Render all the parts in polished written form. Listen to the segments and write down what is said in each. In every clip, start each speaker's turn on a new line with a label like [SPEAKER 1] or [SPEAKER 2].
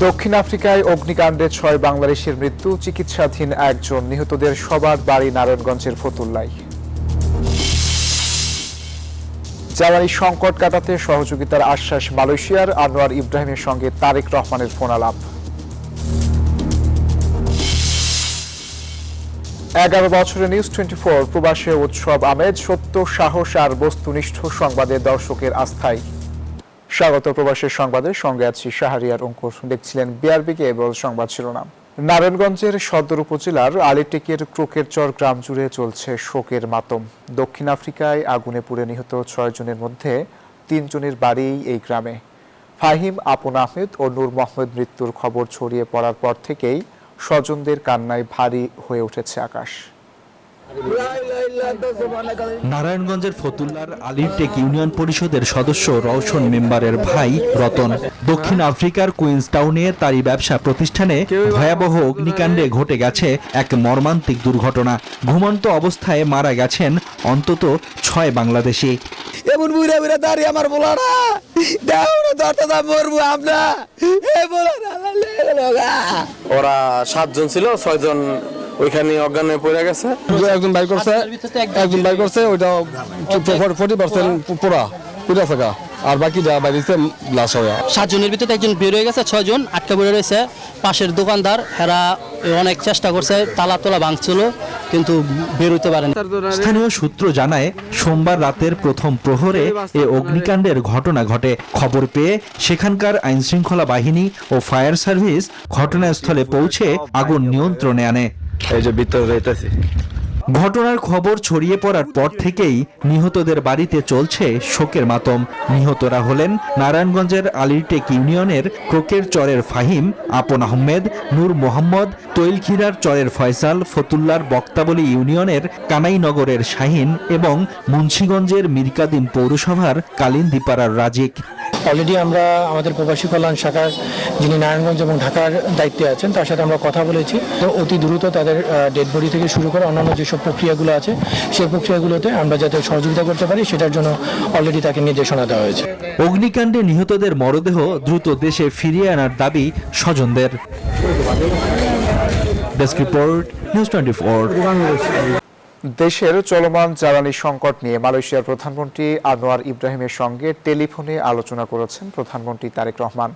[SPEAKER 1] দক্ষিণ আফ্রিকায় অগ্নিকাণ্ডে ৬ বাংলাদেশের মৃত্যু, চিকিৎসাধীন একজন, নিহতদের সবার বাড়ি নারায়ণগঞ্জের ফতুল্লায়। জ্বালানি সংকট কাটাতে সহযোগিতার আশ্বাস মালয়েশিয়ার, আনোয়ার ইব্রাহিমের সঙ্গে তারেক রহমানের ফোন আলাপ। 11 বছরে নিউজ 24 প্রবাসে উৎসব আমেজ, সত্য, সাহস আর বস্তুনিষ্ঠ সংবাদে দর্শকের আস্থায়। স্বাগত প্রবাসের সংবাদের সঙ্গে আছি শাহরিয়ার অঙ্কুর। দেখছিলেন বিআরবি কেবল সংবাদ শিরোনাম। নারায়ণগঞ্জের সদর উপজেলার আলীটেকের ক্রোকেরচর গ্রাম জুড়ে চলছে শোকের মাতম। দক্ষিণ আফ্রিকায় আগুনে পুড়ে নিহত 6 জনের মধ্যে 3 জনের বাড়ি এই গ্রামে। ফাহিম, আপন আহমেদ ও নূর মোহাম্মদ মৃত্যুর খবর ছড়িয়ে পড়ার পর থেকেই স্বজনদের কান্নায় ভারী হয়ে উঠেছে আকাশ।
[SPEAKER 2] নারায়ণগঞ্জের ফতুল্লার আলীরটেক ইউনিয়ন পরিষদের সদস্য রওশন মেম্বারের ভাই রতন দক্ষিণ আফ্রিকার কুইন্সটাউনে তারই ব্যবসা প্রতিষ্ঠানে ভয়াবহ অগ্নিকাণ্ডে ঘটে গেছে এক মর্মান্তিক দুর্ঘটনা। ঘুমন্ত অবস্থায় মারা গেছেন অন্তত 6 বাংলাদেশি।
[SPEAKER 3] এমন বুড়া বুড়া দাঁড়িয়ে আমার বলারা দরটা মরবো আমরা।
[SPEAKER 4] ওরা 7 জন ছিল, 6 জন ওইখানে অজ্ঞান হয়ে পড়ে গেছে।
[SPEAKER 3] একজন বাই করছে ওইটা 40% পুরা থাকা, আর বাকি যা বাইরেছে লাশ হয়ে।
[SPEAKER 5] 7 জনের ভিতরে একজন বের হয়ে গেছে, 6 জন আটকা পড়ে রয়েছে। পাশের দোকানদার এরা অনেক চেষ্টা করছে, তালা তোলা ভাঙছিল কিন্তু বের হইতে পারেনি।
[SPEAKER 2] স্থানীয় সূত্র জানায় সোমবার রাতের প্রথম প্রহরে এ অগ্নিকাণ্ডের ঘটনা ঘটে। খবর পেয়ে সেখানকার আইনশৃঙ্খলা বাহিনী ও ফায়ার সার্ভিস ঘটনাস্থলে পৌঁছে আগুন নিয়ন্ত্রণে আনে।
[SPEAKER 4] এই যে ভিতরে যাইতেছি।
[SPEAKER 2] ঘটনার খবর ছড়িয়ে পড়ার পর থেকেই নিহতদের বাড়িতে চলছে শোকের মাতম। নিহতরা হলেন নারায়ণগঞ্জের আলীরটেক ইউনিয়নের ক্রোকের চরের ফাহিম, আপন আহমেদ, নূর মোহাম্মদ, তৈলখিরার চরের ফয়সাল, ফতুল্লার বক্তাবলী ইউনিয়নের কানাইনগরের শাহিন এবং মুন্সিগঞ্জের মিরকাদিম পৌরসভার কালিন্দিপাড়ার রাজিক।
[SPEAKER 6] অলরেডি আমরা আমাদের প্রবাসী কল্যাণ শাখার যিনি নারায়ণগঞ্জ এবং ঢাকার দায়িত্বে আছেন তার সাথে আমরা কথা বলেছি। তো অতি দ্রুত তাদের ডেড বডি থেকে শুরু করে অন্যান্য যেসব প্রক্রিয়াগুলো আছে সেই প্রক্রিয়াগুলোতে আমরা যাতে সহযোগিতা করতে পারি সেটার জন্য অলরেডি তাকে নির্দেশনা দেওয়া হয়েছে।
[SPEAKER 2] অগ্নিকাণ্ডে নিহতদের মরদেহ দ্রুত দেশে ফিরিয়ে আনার দাবি স্বজনদের। Desk report, news 24।
[SPEAKER 1] দেশের চলমান জ্বালানি সংকট নিয়ে মালয়েশিয়ার প্রধানমন্ত্রী আনোয়ার ইব্রাহিমের সঙ্গে টেলিফোনে আলোচনা করেছেন প্রধানমন্ত্রী তারেক রহমান।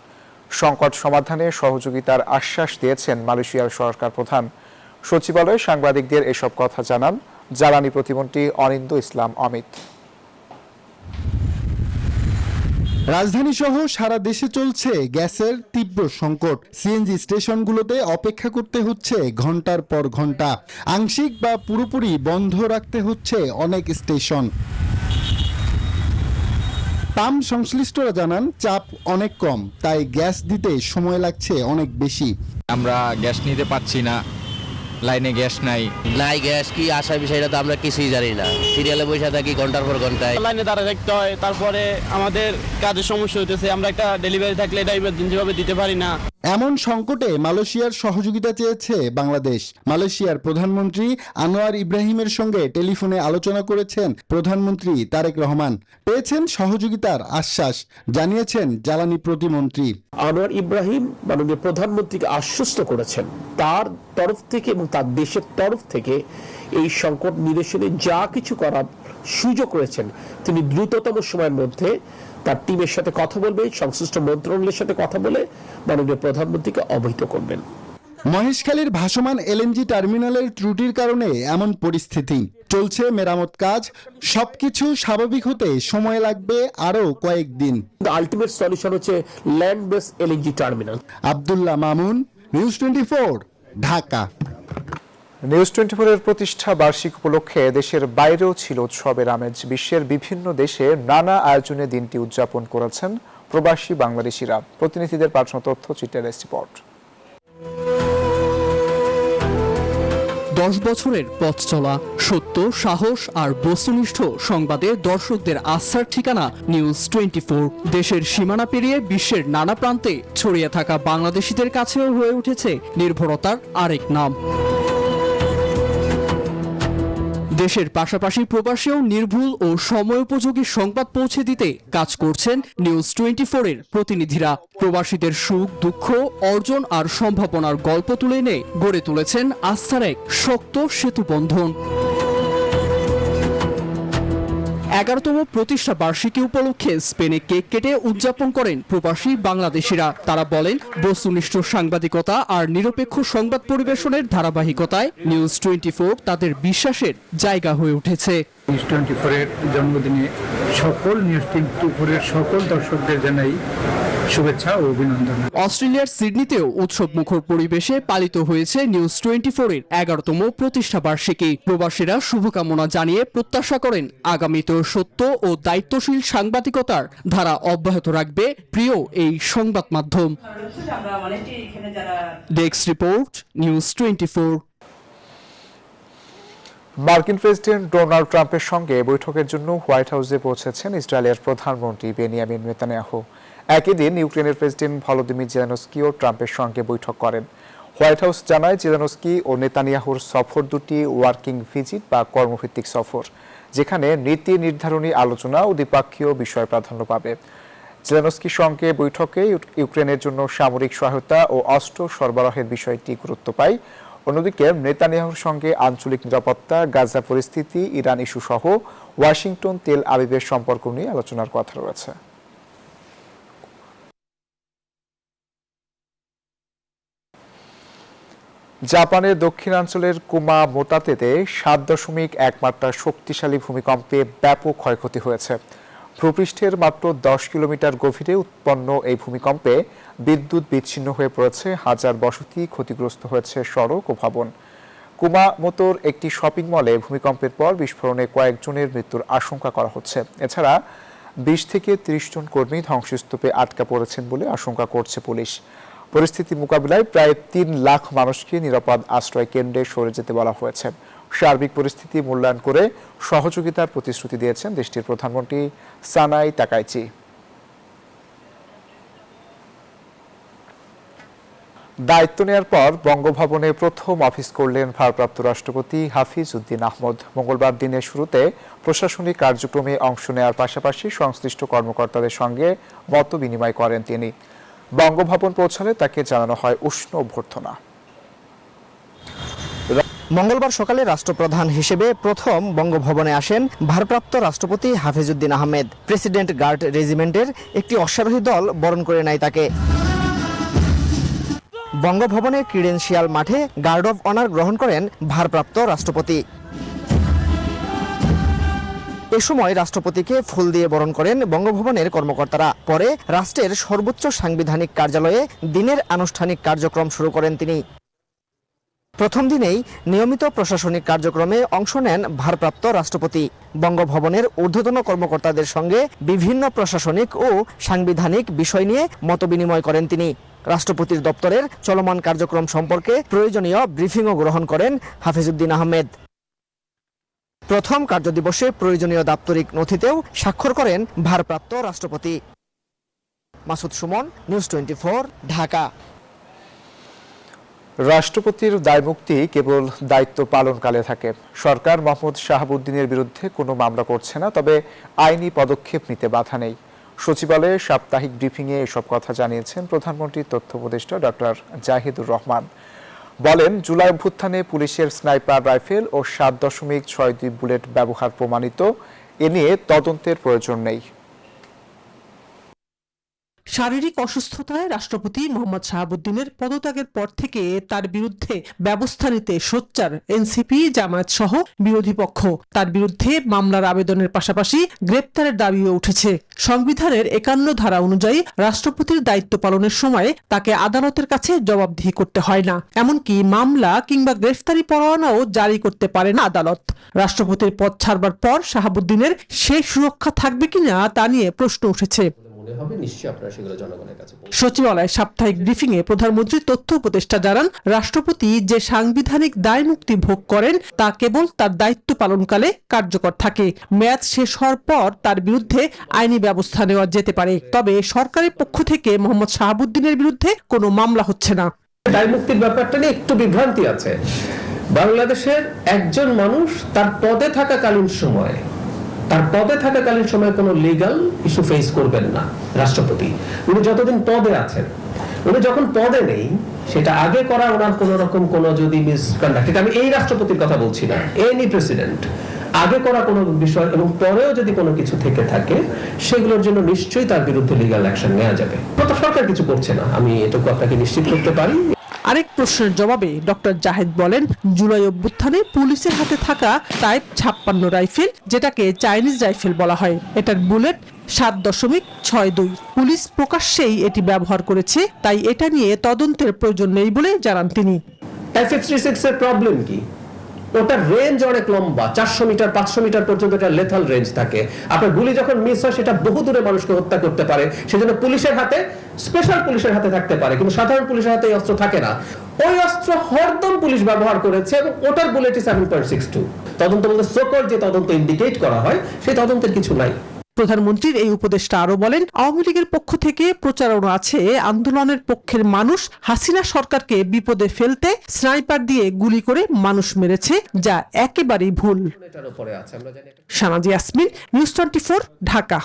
[SPEAKER 1] সংকট সমাধানে সহযোগিতার আশ্বাস দিয়েছেন মালয়েশিয়ার সরকার প্রধান। সচিবালয়ে সাংবাদিকদের এসব কথা জানান জ্বালানি প্রতিমন্ত্রী অনিন্দ্য ইসলাম অমিত।
[SPEAKER 7] রাজধানী সহ সারা দেশে চলছে গ্যাসের তীব্র সংকট। সিএনজি স্টেশনগুলোতে অপেক্ষা করতে হচ্ছে ঘন্টার পর ঘন্টা। আংশিক বা পুরোপুরি বন্ধ রাখতে হচ্ছে অনেক স্টেশন। পাম্প সংশ্লিষ্টরা জানান চাপ অনেক কম, তাই গ্যাস দিতে সময় লাগছে অনেক বেশি।
[SPEAKER 8] আমরা গ্যাস নিতে পারছি না, লাইনে গ্যাস নাই।
[SPEAKER 5] গ্যাস কি আসা বিষয়টা তো আমরা কিছুই জানি না। সিরিয়ালে বসে থাকি ঘন্টার পর ঘন্টায়,
[SPEAKER 9] লাইনে দাঁড়া থাকতে হয়। তারপরে আমাদের কাজের সমস্যা হইতেছে, আমরা একটা ডেলিভারি থাকলে এটা ইমার্জেন্সিভাবে দিতে পারি না।
[SPEAKER 7] এমন সংকটে মালয়েশিয়ার সহযোগিতা চেয়েছে বাংলাদেশ। মালয়েশিয়ার প্রধানমন্ত্রী আনোয়ার ইব্রাহিমের সঙ্গে টেলিফোনে আলোচনা করেছেন প্রধানমন্ত্রী তারেক রহমান। পেয়েছেন সহযোগিতার আশ্বাস, জানিয়েছেন জ্বালানি প্রতিমন্ত্রী।
[SPEAKER 10] আনোয়ার ইব্রাহিম মাননীয় প্রধানমন্ত্রীকে আশ্বস্ত করেছেন তার তরফ থেকে এবং তার দেশের তরফ থেকে এই সংকট নিরসনে যা কিছু করার সুযোগ রয়েছেন তিনি দ্রুততম সময়ের মধ্যে তার টিমের সাথে কথা বলবেন, সংশ্লিষ্ট মন্ত্রণালয়ের সাথে কথা বলে মাননীয় প্রধানমন্ত্রীকে অবহিত করবেন।
[SPEAKER 7] মহেশখালীর ভাসমান এলএনজি টার্মিনালের ত্রুটির কারণে এমন পরিস্থিতি। চলছে মেরামত কাজ। সবকিছু স্বাভাবিক হতে সময় লাগবে আরো কয়েকদিন।
[SPEAKER 10] আলটিমেট সলিউশন হচ্ছে land base LNG terminal.
[SPEAKER 7] Abdullah Mamun, news 24, Dhaka.
[SPEAKER 1] News 24 এর প্রতিষ্ঠা বার্ষিক উপলক্ষে দেশের বাইরেও ছিল উৎসবের আমেজ। বিশ্বের বিভিন্ন দেশে নানা আয়োজনে দিনটি উদযাপন করেছেন প্রবাসী বাংলাদেশিরা। প্রতিনিধিদের পাঠানো তথ্য চিত্রের রিপোর্ট।
[SPEAKER 11] 10 বছরের পথ চলা, সত্য, সাহস আর বস্তুনিষ্ঠ সংবাদে দর্শকদের আস্থার ঠিকানা নিউজ 24। দেশের সীমানা পেরিয়ে বিশ্বের নানা প্রান্তে ছড়িয়ে থাকা বাংলাদেশিদের কাছেও হয়ে উঠেছে নির্ভরতার আরেক নাম। দেশের পাশাপাশি প্রবাসেও নির্ভুল ও সময়োপযোগী সংবাদ পৌঁছে দিতে কাজ করছেন নিউজ 24 এর প্রতিনিধিরা। প্রবাসীদের সুখ দুঃখ অর্জন আর সম্ভাবনার গল্প তুলে এনে গড়ে তুলেছেন আস্থার এক শক্ত সেতুবন্ধন। 11তম প্রতিষ্ঠা বার্ষিকী উপলক্ষে স্পেনে কেক কেটে উদযাপন করেন প্রবাসী বাংলাদেশিরা। তারা বলেন, বস্তুনিষ্ঠ সাংবাদিকতা আর নিরপেক্ষ সংবাদ পরিবেশনের ধারাবাহিকতায় নিউজ 24 তাদের বিশ্বাসের জায়গা হয়ে উঠেছে।
[SPEAKER 6] নিউজ 24 এর জন্মদিনে সকল নিউজ 24 এর সকল দর্শকদের জানাই শুভেচ্ছা ও অভিনন্দন।
[SPEAKER 11] অস্ট্রেলিয়ার সিডনিতেও উৎসব মুখর পরিবেশে পালিত হয়েছে নিউজ 24 এর 11তম প্রতিষ্ঠা বার্ষিকী। প্রবাসীরা শুভকামনা জানিয়ে প্রত্যাশা করেন আগামীতেও সত্য ও দায়িত্বশীল সাংবাদিকতার ধারা অব্যাহত রাখবে প্রিয় এই সংবাদ মাধ্যম। Desk report, news 24।
[SPEAKER 1] মার্কিন প্রেসিডেন্ট ডোনাল্ড ট্রাম্পের সঙ্গে বৈঠকের জন্য হোয়াইট হাউসে পৌঁছেছেন ইসরায়েলের প্রধানমন্ত্রী বেনিয়ামিন নেতানিয়াহু। একই দিন ইউক্রেনের প্রেসিডেন্ট ভলোদিমির জেলেনস্কিও ট্রাম্পের সঙ্গে বৈঠক করেন। হোয়াইট হাউস জানায়, জেলেনস্কি ও নেতানিয়াহুর সফর দুটি ওয়ার্কিং ভিজিট বা কর্মভিত্তিক সফর, যেখানে নীতি নির্ধারণী আলোচনা ও দ্বিপাক্ষীয় বিষয় প্রাধান্য পাবে। জেলেনস্কির সঙ্গে বৈঠকে ইউক্রেনের জন্য সামরিক সহায়তা ও অস্ত্র সরবরাহের বিষয়টি গুরুত্ব পায়। অন্যদিকে নেতানিয়াহুর সঙ্গে আঞ্চলিক নিরাপত্তা, গাজা পরিস্থিতি, ইরান ইস্যু সহ ওয়াশিংটন তেল আবিবের সম্পর্ক নিয়ে আলোচনার কথা রয়েছে। জাপানের দক্ষিণাঞ্চলের কুমামোটাতেতে 7.1 মাত্রার শক্তিশালী ভূমিকম্পে ব্যাপক ক্ষয়ক্ষতি হয়েছে। ভূপৃষ্ঠের মাত্র 10 কিলোমিটার গভীরে উৎপন্ন এই ভূমিকম্পে বিদ্যুৎ বিচ্ছিন্ন হয়ে পড়েছে হাজার বসতি, ক্ষতিগ্রস্ত হয়েছে সড়ক ও ভবন। কুমামোটোর একটি শপিং মলে ভূমিকম্পের পর বিস্ফোরণে কয়েকজনের মৃত্যুর আশঙ্কা করা হচ্ছে। এছাড়া 20 থেকে 30 জন কর্মী ধ্বংসস্তূপে আটকা পড়েছেন বলে আশঙ্কা করছে পুলিশ। পরিস্থিতি মোকাবিলায় প্রায় 3 লাখ মানুষকে নিরাপদ আশ্রয় কেন্দ্রে সরে যেতে বলা হয়েছে। সার্বিক পরিস্থিতি মূল্যায়ন করে সহযোগিতার প্রতিশ্রুতি দিয়েছেন দেশটির প্রধানমন্ত্রী সানাই তাকাইচি। দায়িত্ব নেয়ার পর বঙ্গভবনে প্রথম অফিস করলেন ভারপ্রাপ্ত রাষ্ট্রপতি হাফিজ উদ্দিন আহমদ। মঙ্গলবার দিনের শুরুতে প্রশাসনিক কার্যক্রমে অংশ নেওয়ার পাশাপাশি সংশ্লিষ্ট কর্মকর্তাদের সঙ্গে মত বিনিময় করেন তিনি। বঙ্গভবন পৌঁছালে তাকে জানানো হয় উষ্ণ অভ্যর্থনা।
[SPEAKER 12] মঙ্গলবার সকালে রাষ্ট্রপ্রধান হিসেবে প্রথম বঙ্গভবনে আসেন ভারপ্রাপ্ত রাষ্ট্রপতি হাফিজ উদ্দিন আহমেদ। প্রেসিডেন্ট গার্ড রেজিমেন্টের একটি অশ্বারোহী দল বরণ করে নেয় তাকে। বঙ্গভবনের ক্রিডেন্সিয়াল মাঠে গার্ড অব অনার গ্রহণ করেন ভারপ্রাপ্ত রাষ্ট্রপতি। এ সময় রাষ্ট্রপতিকে ফুল দিয়ে বরণ করেন বঙ্গভবনের কর্মকর্তারা। পরে রাষ্ট্রের সর্বোচ্চ সাংবিধানিক কার্যালয়ে দিনের আনুষ্ঠানিক কার্যক্রম শুরু করেন তিনি। প্রথম দিনেই নিয়মিত প্রশাসনিক কার্যক্রমে অংশ নেন ভারপ্রাপ্ত রাষ্ট্রপতি। বঙ্গভবনের ঊর্ধ্বতন কর্মকর্তাদের সঙ্গে বিভিন্ন প্রশাসনিক ও সাংবিধানিক বিষয় নিয়ে মতবিনিময় করেন তিনি। রাষ্ট্রপতির দপ্তরের চলমান কার্যক্রম সম্পর্কে প্রয়োজনীয় ব্রিফিংও গ্রহণ করেন হাফিজ উদ্দিন আহমেদ। প্রথম কার্যদিবসে প্রয়োজনীয় দাপ্তরিক নথিতেও স্বাক্ষর করেন ভারপ্রাপ্ত রাষ্ট্রপতি। মাসুদ সুমন, নিউজ 24, ঢাকা।
[SPEAKER 1] রাষ্ট্রপতির দায়মুক্তি কেবল দায়িত্ব পালনকালে থাকে। সরকার মোহাম্মদ শাহাবুদ্দিনের বিরুদ্ধে কোনো মামলা করছে না, তবে আইনি পদক্ষেপ নিতে বাধা নেই। সচিবালয়ে সাপ্তাহিক ব্রিফিংয়ে এসব কথা জানিয়েছেন প্রধানমন্ত্রীর তথ্য উপদেষ্টা ডক্টর জাহিদুর রহমান। বলেন, জুলাই অভ্যুত্থানে পুলিশের স্নাইপার রাইফেল ও 7.62 বুলেট ব্যবহার প্রমাণিত, এ নিয়ে তদন্তের প্রয়োজন নেই।
[SPEAKER 13] শারীরিক অসুস্থতায় রাষ্ট্রপতি মোহাম্মদ শাহাবুদ্দিনের পদত্যাগের পর থেকে তার বিরুদ্ধে ব্যবস্থা নিতে সোচ্চার এনসিপি, জামায়াত সহ বিরোধী পক্ষ। তার বিরুদ্ধে মামলার আবেদনের পাশাপাশি গ্রেপ্তারের দাবিও উঠেছে। সংবিধানের 51 ধারা অনুযায়ী রাষ্ট্রপতির দায়িত্ব পালনের সময় তাকে আদালতের কাছে জবাবদিহি করতে হয় না, এমনকি মামলা কিংবা গ্রেফতারি পরোয়ানাও জারি করতে পারে না আদালত। রাষ্ট্রপতির পদ ছাড়বার পর শাহাবুদ্দিনের সেই সুরক্ষা থাকবে কিনা তা নিয়ে প্রশ্ন উঠেছে। সচিবালয় সাপ্তাহিক ব্রিফিং এ প্রধানমন্ত্রীর তথ্য উপদেষ্টা জানান, রাষ্ট্রপতি যে সাংবিধানিক দায় মুক্তি ভোগ করেন তা কেবল তার দায়িত্ব পালনকালে কার্যকর থাকে। মেয়াদ শেষ হওয়ার পর তার বিরুদ্ধে আইনি ব্যবস্থা নেওয়া যেতে পারে, তবে সরকারের পক্ষ থেকে মোহাম্মদ শাহাবুদ্দিনের বিরুদ্ধে কোনো মামলা হচ্ছে না।
[SPEAKER 10] দায় মুক্তির ব্যাপারটা নিয়ে একটু বিভ্রান্তি আছে। বাংলাদেশের একজন মানুষ তার পদে থাকাকালীন সময়ে কোনো লিগ্যাল ইস্যু ফেস করবেন না রাষ্ট্রপতি। উনি যতদিন পদে আছেন, উনি যখন পদে নেই, সেটা আগে করা ওনার কোন রকম কোন যদি মিসকন্ডাক্ট, আমি এই রাষ্ট্রপতির কথা বলছি না, এনি প্রেসিডেন্ট আগে করা কোনো বিষয় এবং পরেও যদি কোনো কিছু থেকে থাকে, সেগুলোর জন্য নিশ্চয়ই তার বিরুদ্ধে লিগ্যাল অ্যাকশন নেওয়া যাবে। তো সরকার কিছু করছে না, আমি এটুকু আপনাকে নিশ্চিত করতে পারি।
[SPEAKER 13] আরেক প্রশ্নের জবাবে ডক্টর জাহেদ বলেন, জুলাই অভ্যুত্থানে পুলিশের হাতে থাকা টাইপ 56 রাইফেল, যেটাকে চাইনিজ রাইফেল বলা হয়, এটার বুলেট 7.62। পুলিশ প্রকাশ্যেই এটি ব্যবহার করেছে, তাই এটা নিয়ে তদন্তের প্রয়োজন নেই বলে জানান তিনি।
[SPEAKER 10] F-56 এর প্রবলেম কি? ওটার রেঞ্জ অনেক লম্বা, 400 মিটার 500 মিটার পর্যন্ত এটা লেথাল রেঞ্জ থাকে। আপনার গুলি যখন মিস হয়, সেটা বহু দূরে মানুষকে হত্যা করতে পারে। সেজন্য পুলিশের হাতে, স্পেশাল পুলিশের হাতে থাকতে পারে, কিন্তু সাধারণ পুলিশের হাতে এই অস্ত্র থাকে না। ওই অস্ত্র হরদম পুলিশ ব্যবহার করেছে এবং ওটার বুলেটই 7.62। তদন্ত বলতে সকল যে তদন্ত ইন্ডিকেট করা হয়, সেই তদন্তের কিছু নাই।
[SPEAKER 13] প্রধানমন্ত্রীর এই উপদেষ্টা আরো বলেন, আওয়ামী লীগের পক্ষ থেকে প্রচারণা আছে আন্দোলনের পক্ষের মানুষ হাসিনা সরকারকে বিপদে ফেলতে স্নাইপার দিয়ে গুলি করে মানুষ মেরেছে, যা একেবারেই ভুল। শানাজি ইয়াসমিন, নিউজ 24, ঢাকা।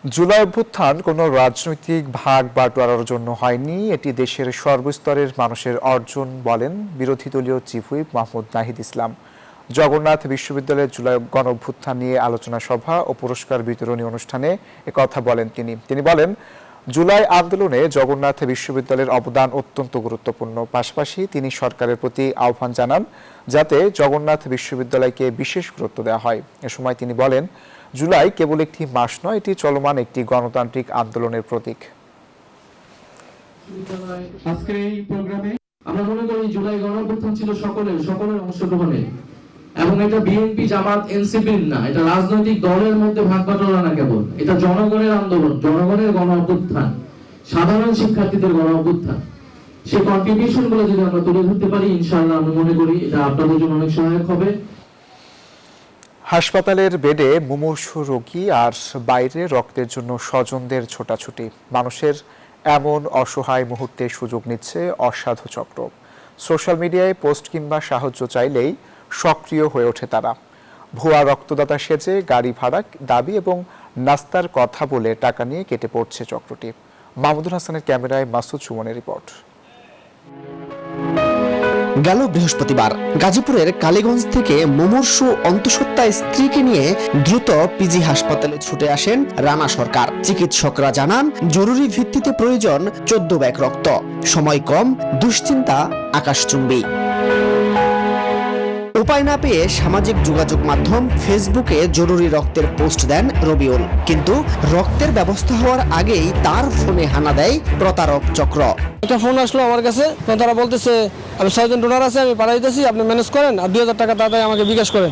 [SPEAKER 1] জুলাই অভ্যুত্থান কোনো রাজনৈতিক ভাগ বাটোয়ারার জন্য হয়নি, এটি দেশের সর্বস্তরের মানুষের অর্জন বলেন বিরোধী দলীয় চিফ হুইপ মাহমুদ নাহিদ ইসলাম। জগন্নাথ বিশ্ববিদ্যালয়ের জুলাই গণ অভ্যুত্থান নিয়ে আলোচনা সভা ও পুরস্কার বিতরণী অনুষ্ঠানে একথা বলেন তিনি বলেন, জুলাই আন্দোলনে জগন্নাথ বিশ্ববিদ্যালয়ের অবদান অত্যন্ত গুরুত্বপূর্ণ। পাশাপাশি তিনি সরকারের প্রতি আহ্বান জানান যাতে জগন্নাথ বিশ্ববিদ্যালয়কে বিশেষ গুরুত্ব দেওয়া হয়। এ সময় তিনি বলেন, জুলাই কেবল একটি মাস নয়, এটি চলমান একটি গণতান্ত্রিক আন্দোলনের প্রতীক।
[SPEAKER 14] আজকের এই প্রোগ্রামে আমরা মনে করি জুলাই গণ অভ্যুত্থান ছিল সকলের অংশগ্রহণে, এবং এটা বিএনপি জামাত এনসিপির না, এটা রাজনৈতিক দলের মধ্যে ভাগ বাটোয়ারা না, কেবল এটা জনগণের আন্দোলন, জনগণের গণ অভ্যুত্থান, সাধারণ শিক্ষার্থীদের গণ অভ্যুত্থান। সেই কন্ট্রিবিউশন গুলো যদি আমরা তুলে ধরতে পারি, ইনশাআল্লাহ আমি মনে করি এটা আপনাদের জন্য অনেক সহায়ক হবে।
[SPEAKER 1] হাসপাতালের বেডে মুমূর্ষু রোগী আর বাইরে রক্তের জন্য স্বজনদের ছোটাছুটি। মানুষের এমন অসহায় মুহূর্তে সুযোগ নিচ্ছে অসাধু চক্র। সোশ্যাল মিডিয়ায় পোস্ট কিংবা সাহায্য চাইলেই সক্রিয় হয়ে ওঠে তারা। ভুয়া রক্তদাতা সেজে গাড়ি ভাড়া দাবি এবং নাস্তার কথা বলে টাকা নিয়ে কেটে পড়ছে চক্রটি। মাহমুদুল হাসানের ক্যামেরায় মাসুদ সুমনের রিপোর্ট।
[SPEAKER 12] গেল বৃহস্পতিবার গাজীপুরের কালীগঞ্জ থেকে মুমূর্ষু অন্তঃসত্ত্বা স্ত্রীকে নিয়ে দ্রুত পিজি হাসপাতালে ছুটে আসেন রানা সরকার। চিকিৎসকরা জানান, জরুরি ভিত্তিতে প্রয়োজন 14 ব্যাগ রক্ত, সময় কম, দুশ্চিন্তা আকাশচুম্বী। উপায় না পেয়ে সামাজিক যোগাযোগ মাধ্যম ফেসবুকে জরুরি রক্তের পোস্ট দেন রবিউল, কিন্তু রক্তের ব্যবস্থা হওয়ার আগেই তার ফোনে হানা দেয় প্রতারক চক্র।
[SPEAKER 3] একটা ফোন আসলো আমার কাছে, তারা বলতেছে আমি 6 জন ডোনার আছে, আমি পাঠাইতেছি, আপনি ম্যানেজ করেন আর 2000 টাকা তাড়াতাড়ি আমাকে বিকাশ করেন।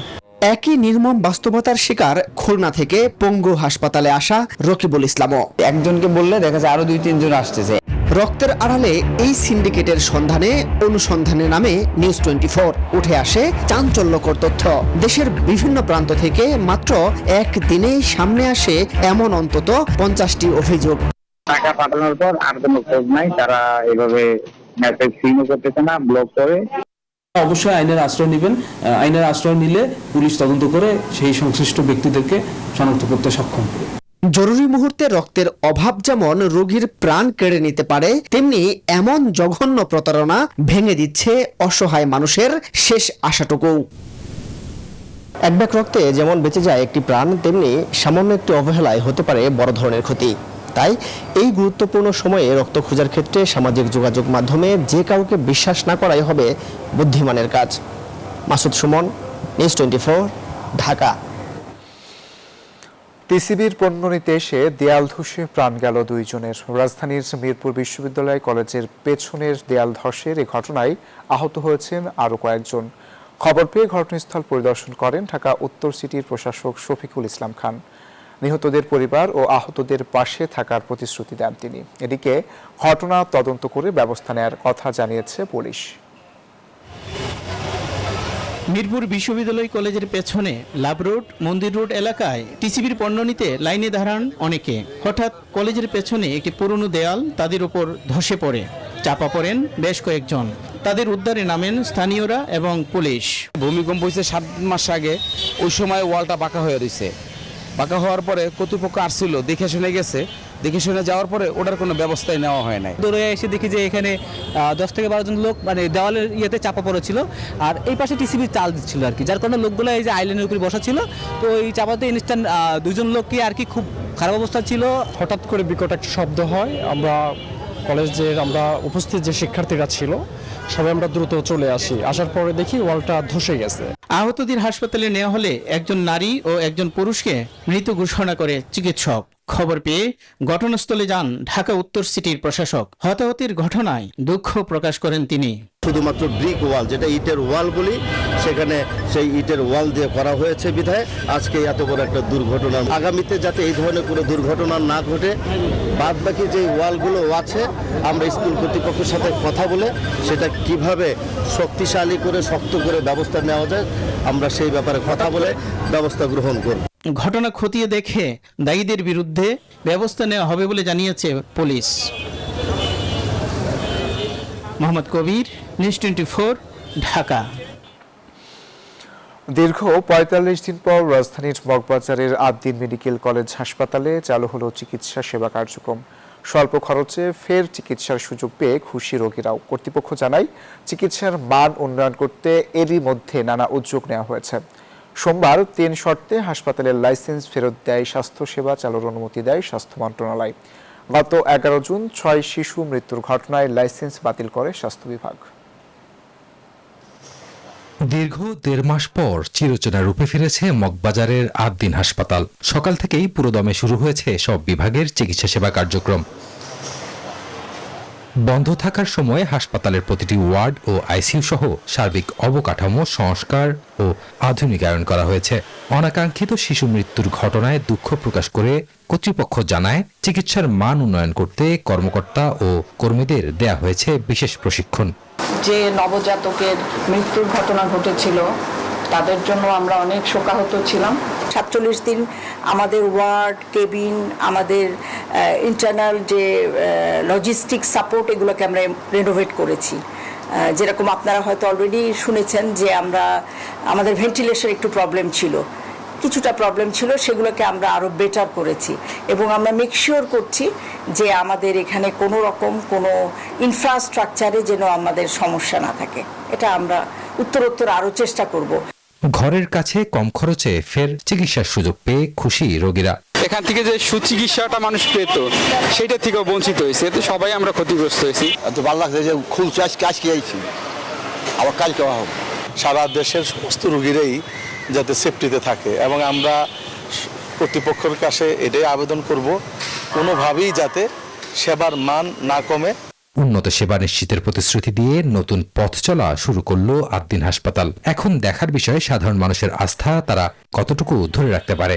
[SPEAKER 3] একই নির্মম বাস্তবতার শিকার খুলনা থেকে পঙ্গু হাসপাতালে আসা রকিবুল ইসলামও।
[SPEAKER 15] একজনকে বললে দেখা যায় আরো 2-3 জন আসতেছে।
[SPEAKER 12] রক্তের আড়ালে এই সিন্ডিকেটের অনুসন্ধানে নামে নিউজ 24 উঠে আসে চাঞ্চল্যকর তথ্য। দেশের বিভিন্ন প্রান্ত থেকে মাত্র একদিনেই সামনে আসে এমন অন্তত 50টি অভিযোগ।
[SPEAKER 15] টাকা পাঠানোর পর আর কোনো খোঁজ নাই, তারা এভাবে মেসেজ সিনও করতেছে না, ব্লক করে।
[SPEAKER 16] অবশ্যই আইনের আশ্রয় নেবেন, আইনের আশ্রয় নিলে পুলিশ তদন্ত করে সেই সংশ্লিষ্ট ব্যক্তিদেরকে শনাক্ত করতে সক্ষম।
[SPEAKER 12] জরুরি মুহূর্তে রক্তের অভাব যেমন রোগীর প্রাণ কেড়ে নিতে পারে, তেমনি এমন জঘন্য প্রতারণা ভেঙে দিচ্ছে অসহায় মানুষের শেষ আশাটুকু। এক ব্যাগ রক্তে যেমন বেঁচে যায় একটি প্রাণ, তেমনি সামান্য একটি অবহেলায় হতে পারে বড় ধরনের ক্ষতি। তাই এই গুরুত্বপূর্ণ সময়ে রক্ত খোঁজার ক্ষেত্রে সামাজিক যোগাযোগ মাধ্যমে যে কাউকে বিশ্বাস না করাই হবে বুদ্ধিমানের কাজ। মাসুদ সুমন, নিউজ 24, ঢাকা।
[SPEAKER 1] টিসিবির পণ্য নিতে এসে দেয়াল ধসে প্রাণ গেল 2 জনের। রাজধানীর মিরপুর বিশ্ববিদ্যালয় কলেজের পেছনের দেয়াল ধসের এই ঘটনায় আহত হয়েছেন আরও কয়েকজন। খবর পেয়ে ঘটনাস্থল পরিদর্শন করেন ঢাকা উত্তর সিটির প্রশাসক শফিকুল ইসলাম খান। নিহতদের পরিবার ও আহতদের পাশে থাকার প্রতিশ্রুতি দেন তিনি। এদিকে ঘটনা তদন্ত করে ব্যবস্থা নেওয়ার কথা জানিয়েছে পুলিশ।
[SPEAKER 17] মিরপুর বিশ্ববিদ্যালয় কলেজের পেছনে লাভ রোড, মন্দির রোড এলাকায় টিসিবির পণ্য নিতে লাইনে দাঁড়ান অনেকে। হঠাৎ কলেজের পেছনে একটি পুরনো দেয়াল তাদের উপর ধসে পড়ে, চাপা পড়েন বেশ কয়েকজন। তাদের উদ্ধারে নামেন স্থানীয়রা এবং পুলিশ।
[SPEAKER 9] ভূমিকম্প হয়েছে 7 মাস আগে, ওই সময় ওয়ালটা বাঁকা হয়ে রয়েছে। বাঁকা হওয়ার পরে কর্তৃপক্ষ আসছিল, দেখে শুনে গেছে, দেখে শুনে যাওয়ার পরে ওটার কোনো ব্যবস্থাই নেওয়া হয় নাই।
[SPEAKER 5] দৌড়ে এসে দেখি যে এখানে 10 থেকে 12 জন লোক মানে দেওয়ালের ইয়েতে চাপা পড়েছিল, আর এই পাশে টিসিবির চাল দিচ্ছিল আর কি, যার কারণে লোকগুলো এই যে আইল্যান্ডের উপরে বসা ছিল। তো এই চাপাতে ইনস্ট্যান্ট 2 জন লোককে আর কি খুব খারাপ অবস্থা ছিল।
[SPEAKER 6] হঠাৎ করে বিকট একটা শব্দ হয়, আমরা কলেজের উপস্থিত যে শিক্ষার্থীরা ছিল সবাই আমরা দ্রুত চলে আসি। আসার পরে দেখি ওয়ালটা ধসে গেছে।
[SPEAKER 17] আহতদের হাসপাতালে নেওয়া হলে একজন নারী ও একজন পুরুষকে মৃত ঘোষণা করে চিকিৎসক। খবর পেয়ে ঘটনাস্থলে যান ঢাকা উত্তর সিটির প্রশাসক। হতাহতের ঘটনায় দুঃখ প্রকাশ করেন তিনি।
[SPEAKER 18] শুধুমাত্র ব্রিক ওয়াল, যেটা ইটের ওয়াল বলি, সেখানে সেই ইটের ওয়াল দিয়ে করা হয়েছে বিধায় আজকে এত বড় একটা দুর্ঘটনা। আগামীতে যাতে এই ধরনের কোনো দুর্ঘটনা না ঘটে, বাদ বাকি যে ওয়ালগুলো আছে আমরা স্কুল কর্তৃপক্ষের সাথে কথা বলে সেটা কিভাবে শক্তিশালী করে শক্ত করে ব্যবস্থা নেওয়া যায় আমরা সেই ব্যাপারে কথা বলে ব্যবস্থা গ্রহণ করব।
[SPEAKER 17] ঘটনা খতিয়ে দেখে দায়ীদের বিরুদ্ধে ব্যবস্থা নেওয়া হবে বলে জানিয়েছে পুলিশ। মোহাম্মদ কবির, নিউজ 24, ঢাকা।
[SPEAKER 1] দীর্ঘ 45 দিন পর রাজধানীর মগবাজারের আদ্দিন মেডিকেল কলেজ হাসপাতালে চালু হলো চিকিৎসা সেবা কার্যক্রম। স্বল্প খরচে ফের চিকিৎসার সুযোগ পেয়ে খুশি রোগীরাও। কর্তৃপক্ষ জানায়, চিকিৎসার মান উন্নয়ন করতে এরই মধ্যে নানা উদ্যোগ নেওয়া হয়েছে। সোমবার 3 শর্তে হাসপাতালের লাইসেন্স ফেরত দেয় স্বাস্থ্যসেবা চালুর অনুমতি দেয় স্বাস্থ্য মন্ত্রণালয়। গত 11 জুন 6 শিশু মৃত্যুর ঘটনায় লাইসেন্স বাতিল করে স্বাস্থ্য বিভাগ।
[SPEAKER 2] দীর্ঘ 1.5 মাস পর চিরচেনা রূপে ফিরেছে মগবাজারের আদ্দিন হাসপাতাল। সকাল থেকেই পুরোদমে শুরু হয়েছে সব বিভাগের চিকিৎসা সেবা কার্যক্রম। বন্ধ থাকার সময় হাসপাতালের প্রতিটি ওয়ার্ড ও আইসিইউ সহ সার্বিক অবকাঠামো সংস্কার ও আধুনিকায়ন করা হয়েছে। অনাকাঙ্ক্ষিত শিশু মৃত্যুর ঘটনায় দুঃখ প্রকাশ করে কর্তৃপক্ষ জানায়, চিকিৎসার মান উন্নয়ন করতে কর্মকর্তা ও কর্মীদের দেয়া হয়েছে বিশেষ প্রশিক্ষণ।
[SPEAKER 19] যে নবজাতকের মৃত্যুর ঘটনা ঘটেছিল তাদের জন্য আমরা অনেক শোকাহত ছিলাম। 47 দিন আমাদের ওয়ার্ড, কেবিন, আমাদের ইন্টারনাল যে লজিস্টিক সাপোর্ট, এগুলোকে আমরা রেনোভেট করেছি। যেরকম আপনারা হয়তো অলরেডি শুনেছেন যে আমাদের ভেন্টিলেশন একটু প্রবলেম ছিল, কিছুটা প্রবলেম ছিল, সেগুলোকে আমরা আরও বেটার করেছি এবং আমরা মেক শিওর করছি যে আমাদের এখানে কোনো রকম কোনো ইনফ্রাস্ট্রাকচারে যেন আমাদের সমস্যা না থাকে। এটা আমরা উত্তরোত্তর আরও চেষ্টা করব।
[SPEAKER 2] ঘরের কাছে কম খরচে ফের চিকিৎসার সুযোগ পেয়ে খুশি রোগীরা।
[SPEAKER 8] এখান থেকে যে সুচিকিৎসাটা মানুষ পেত সেটা থেকেও বঞ্চিত হয়েছে, এতে সবাই আমরা ক্ষতিগ্রস্ত হয়েছি।
[SPEAKER 18] এত ভালো লাগছে যে খুলছে, আজকে আইছি, আবার কালকে হবে।
[SPEAKER 4] সারা দেশের সমস্ত রোগীরাই যাতে সেফটিতে থাকে এবং আমরা কর্তৃপক্ষের কাছে এটাই আবেদন করব, কোনোভাবেই যাতে সেবার মান না কমে।
[SPEAKER 2] উন্নত সেবা নিশ্চিতের প্রতিশ্রুতি দিয়ে নতুন পথ চলা শুরু করলো আদ্দিন হাসপাতাল। এখন দেখার বিষয় সাধারণ মানুষের আস্থা তারা কতটুকু ধরে রাখতে পারে।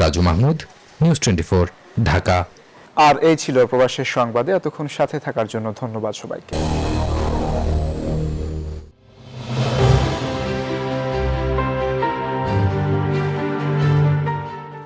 [SPEAKER 2] রাজু মাহমুদ, নিউজ 24, ঢাকা।
[SPEAKER 1] আর এই ছিল প্রবাসের সংবাদে। এতক্ষণ সাথে থাকার জন্য ধন্যবাদ সবাইকে।